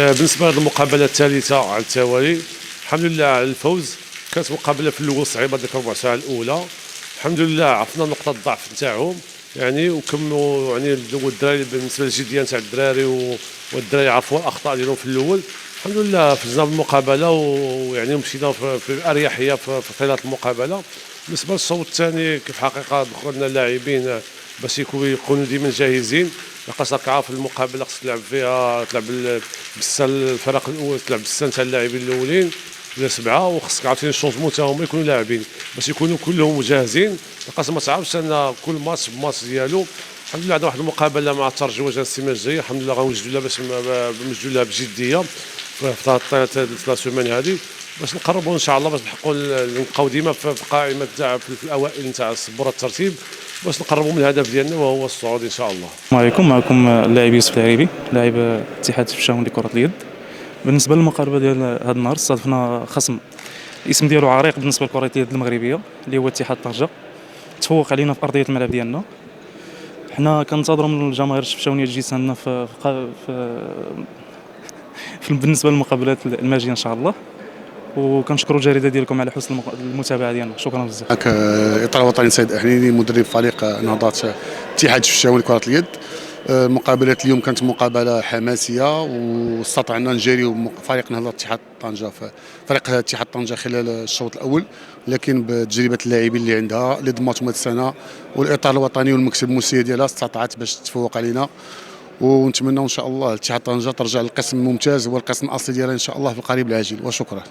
بالنسبه للمقابله الثالثه على التوالي، الحمد لله على الفوز. كانت مقابله في الاول صعيبه ديك ربع ساعه الاولى، الحمد لله عرفنا نقطه الضعف نتاعهم يعني، وكملوا يعني الدراري بالنسبه للجديه نتاع الدراري والدراري عرفوا الاخطاء ديالهم في الاول. الحمد لله فزنا بالمقابله ويعني مشينا في اريحيه في طيله المقابله. بالنسبه للشوط الثاني في الحقيقه دخلنا اللاعبين باش يكونوا ديما جاهزين، لقاش راك عارف المقابله خصك تلعب فيها، تلعب بالسن الفريق الاول، تلعب بالسن تاع اللاعبين الاولين ولا سبعه، وخصك عاوتاني الشونجمون تا هما يكونوا لاعبين باش يكونوا كلهم جاهزين. لقاش ما تعرفش ان كل ماتش بماتش ديالو. الحمد لله عندنا واحد المقابله مع الترجي وجه السيمانه الجايه، الحمد لله غنوجدوا لها باش نوجدوا لها بجديه في ثلاث سيمان هذه، باش نقربوا ان شاء الله باش نحققوا نبقاو ديما في قائمه تاع في الاوائل نتاع السبوره الترتيب، باش نقربوا من الهدف ديالنا وهو الصعود ان شاء الله. السلام عليكم، معكم اللاعب يوسف العريبي، لاعب اتحاد الفيشاون لكرة اليد. بالنسبة للمقاربة ديال هذا النهار استضفنا خصم الاسم ديالو عريق بالنسبة لكرة اليد المغربية اللي هو اتحاد طنجة. تفوق علينا في أرضية الملعب ديالنا. حنا كنتظروا من الجماهير الشفشاونية تجي تساندنا بالنسبة للمقابلات الماجية ان شاء الله، وكنشكروا الجريدة ديالكم على حسن المتابعة ديالنا. شكرا بزاف. اطار وطني سيد احنيني مدرب فريق نهضة اتحاد الشفشاون لكرة اليد. مقابلة اليوم كانت مقابلة حماسية واستطعنا نجاريو فريق نهضة اتحاد طنجة فريق اتحاد طنجة خلال الشوط الأول، لكن بتجربة اللاعبين اللي عندها اللي ضماتهم هذه السنة والإطار الوطني والمكسب المسير ديالها استطاعت باش تفوق علينا، ونتمنى ان شاء الله اتحاد طنجة ترجع للقسم الممتاز هو القسم الاصلي ديالها ان شاء الله في القريب العاجل، وشكرا.